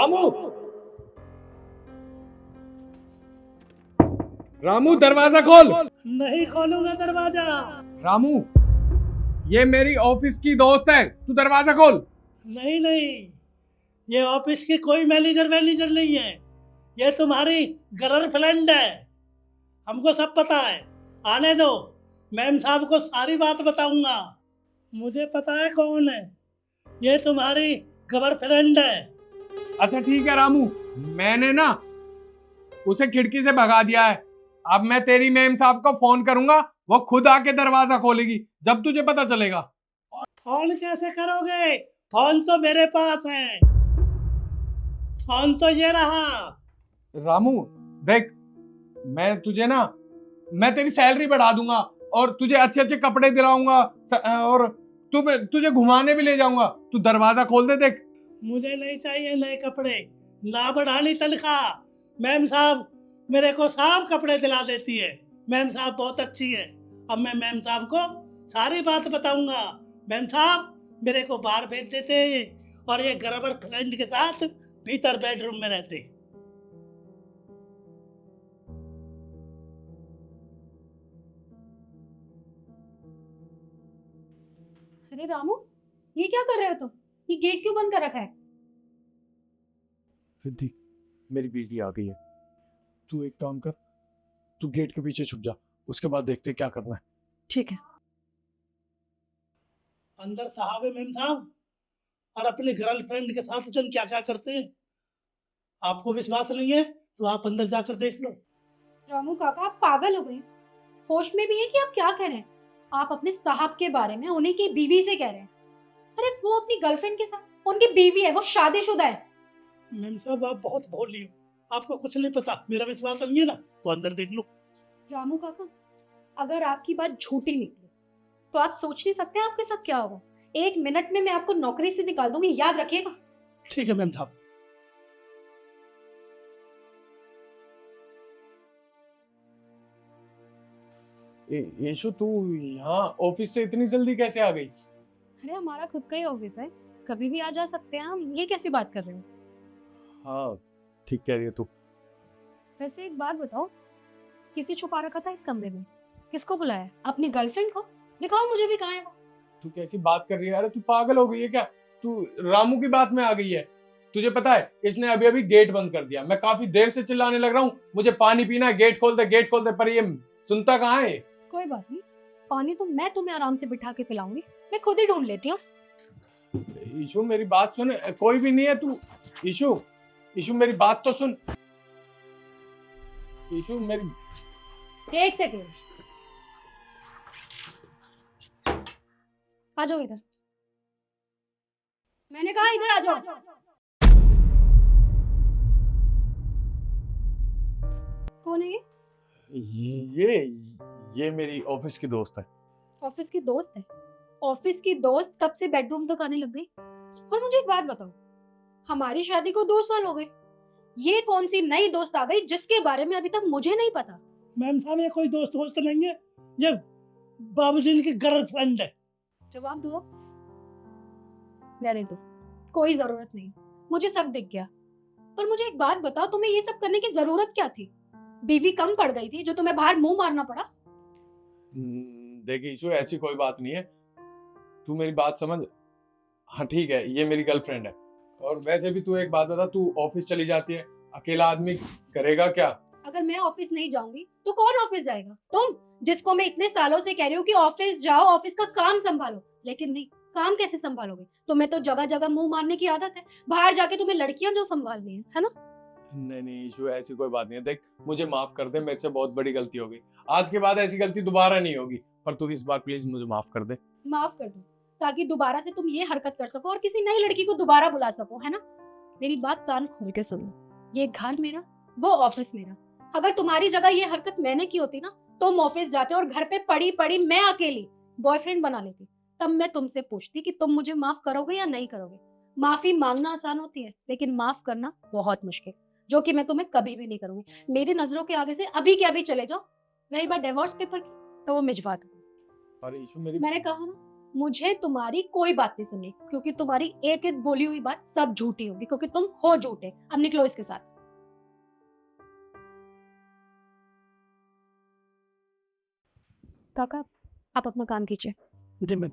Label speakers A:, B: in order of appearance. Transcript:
A: रामू, रामू दरवाजा खोल।
B: नहीं खोलूंगा दरवाजा।
A: रामू, ये मेरी ऑफिस की दोस्त है, तू दरवाजा खोल।
B: नहीं नहीं, ये ऑफिस की कोई मैनेजर वैनेजर नहीं है, ये तुम्हारी गर्लफ्रेंड है। हमको सब पता है, आने दो, मैम साहब को सारी बात बताऊंगा। मुझे पता है कौन है, ये तुम्हारी गर्लफ्रेंड है।
A: अच्छा ठीक है रामू, मैंने ना उसे खिड़की से भगा दिया है। अब मैं तेरी मैम साहब को फोन करूंगा, वो खुद आके दरवाजा खोलेगी जब तुझे पता चलेगा।
B: फोन कैसे करोगे? फोन तो मेरे पास है, फोन तो ये रहा।
A: रामू देख, मैं तेरी सैलरी बढ़ा दूंगा और तुझे अच्छे अच्छे कपड़े दिलाऊंगा और तुझे घुमाने भी ले जाऊंगा। तू दरवाजा खोल दे। देख,
B: मुझे नहीं चाहिए नए कपड़े, ना बढ़ानी तनख्वाह। मैम साहब मेरे को साफ कपड़े दिला देती है, मैम साहब बहुत अच्छी है। अब मैं मैम साहब को सारी बात बताऊंगा। मैम साहब मेरे को बाहर भेज देते और ये गर्वर फ्रेंड के साथ भीतर बेडरूम में रहते।
C: अरे रामू, ये क्या कर रहे हो तुम? ये गेट क्यों बंद कर रखा है?
A: सिद्धि, मेरी बीवी आ गई है। तू एक काम कर, तू गेट के पीछे छुप जा, उसके बाद देखते क्या करना है।
C: ठीक है।
B: अंदर साहब है मैम साहब, और अपनी गर्लफ्रेंड के साथ जन क्या क्या करते हैं। आपको विश्वास नहीं है तो आप अंदर जाकर देख लो।
C: रामू काका, आप पागल हो गए? होश में भी है कि आप क्या कह रहे हैं? आप अपने साहब के बारे में उन्हीं की बीवी से कह रहे हैं। अरे वो अपनी गर्लफ्रेंड के साथ, उनकी बीवी है, वो शादीशुदा है।
B: मैम साहब आप बहुत भोली हो, आपको कुछ नहीं पता। मेरा विश्वास नहीं है ना तो अंदर देख लो।
C: रामू काका, अगर आपकी बात झूठी निकली तो आप सोच नहीं सकते आपके साथ क्या होगा। 1 मिनट में मैं आपको नौकरी से निकाल दूंगी, याद रखिएगा।
B: ठीक है मैम साहब।
A: यशु, तू यहाँ ऑफिस से इतनी जल्दी कैसे आ गई?
C: अरे हमारा खुद का ही ऑफिस है, कभी भी आ जा सकते हैं हम। ये कैसी बात कर रहे हो?
A: हाँ ठीक कह रही है तू।
C: वैसे एक बात बताओ, किसी छुपा रखा था इस कमरे में? किसको बुलाया? अपनी गर्लफ्रेंड को? दिखाओ मुझे भी, कहाँ है वो?
A: तू कैसी बात कर रही है? अरे तू पागल हो गई है क्या? तू रामू की बात में आ गई है। तुझे पता है इसने अभी अभी गेट बंद कर दिया। मैं काफी देर से चिल्लाने लग रहा हूँ, मुझे पानी पीना है, गेट खोल दे गेट खोल दे, पर ये सुनता कहाँ है।
C: कोई बात नहीं, पानी तो मैं तुम्हें आराम से बिठा के पिलाऊंगी, मैं खुद ही ढूंढ लेती हूँ।
A: ईशु मेरी बात सुन, कोई भी नहीं है तू। ईशु, ईशु मेरी बात तो सुन। ईशु मेरी,
C: एक सेकेंड, आ जाओ इधर। मैंने कहा इधर आ जाओ। कौन है ये?
A: ये मेरी ऑफिस की दोस्त है।
C: ऑफिस की दोस्त है? ऑफिस की दोस्त कब से बेडरूम तक आने लग गई? और मुझे एक बात बताओ, हमारी शादी को 2 साल हो गए, ये कौन सी नई दोस्त आ गई जिसके बारे में अभी तक मुझे नहीं पता?
B: मैम साहब ये कोई दोस्त दोस्त नहीं है, ये बाबूजी की गर्लफ्रेंड है।
C: जवाब दो। रहने दो, कोई जरूरत नहीं, मुझे सब दिख गया। पर मुझे एक बात बताओ, तुम्हें ये सब करने की जरूरत क्या थी? बीवी कम पड़ गई थी जो तुम्हें बाहर मुंह मारना पड़ा?
A: देखिए ईशु, ऐसी कोई बात नहीं है, तू मेरी बात समझ। हाँ ठीक है, ये मेरी गर्लफ्रेंड है। और वैसे भी तू एक बात बता, तू ऑफिस चली जाती है, अकेला आदमी करेगा क्या?
C: अगर मैं ऑफिस नहीं जाऊंगी तो कौन ऑफिस जाएगा? तुम, जिसको मैं इतने सालों से कह रही हूँ कि ऑफिस जाओ, ऑफिस का काम संभालो, लेकिन नहीं। काम कैसे संभालोगे? तुम्हें तो जगह जगह मुंह मारने की आदत है, बाहर जाके तुम्हें लड़कियां जो संभालनी है ना?
A: नहीं ईशु, ऐसी कोई बात नहीं है। देख, मुझे माफ कर दे, मेरे से बहुत बड़ी गलती हो गई। आज के बाद ऐसी गलती दोबारा नहीं होगी, पर तू इस बार प्लीज मुझे माफ कर दे।
C: माफ कर दो, ताकि दोबारा से तुम ये हरकत कर सको और किसी नई लड़की को दोबारा बुला सको, है ना? मेरी बात कान खोल के सुन लो, ये घर मेरा, वो ऑफिस मेरा। अगर तुम्हारी जगह ये हरकत मैंने की होती ना, तुम ऑफिस जाते और घर पे पड़ी पड़ी मैं अकेली बॉयफ्रेंड बना लेती। तब मैं तुमसे पूछती कि तुम मुझे माफ करोगे या नहीं करोगे। माफी मांगना आसान होती है, लेकिन माफ करना बहुत मुश्किल, जो कि मैं तुम्हें कभी भी नहीं करूंगी। मेरी नजरों के आगे से अभी के अभी चले जाओ। रही बात डिवोर्स पेपर की, तो वो भिजवा दो।
A: अरे ईशु मेरी,
C: मैंने कहा ना, मुझे तुम्हारी कोई बात नहीं सुननी, क्योंकि तुम्हारी एक एक बोली हुई बात सब झूठी होगी, क्योंकि तुम हो झूठे। अब निकलो इसके साथ। काका, आप अपना काम कीजिए।
B: जी मैं